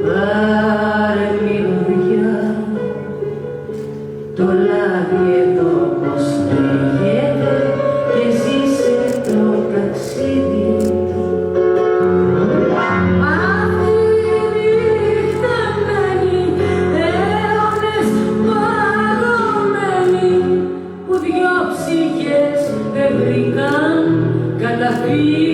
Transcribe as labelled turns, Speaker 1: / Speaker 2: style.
Speaker 1: Πάρε μυρωδιά, το λάδι εδώ πως καίγεται και ζήσε το ταξίδι. Αυτή η νύχτα μένει αιώνες παγωμένοι που δυο ψυχές δεν βρήκαν καταφύγιο.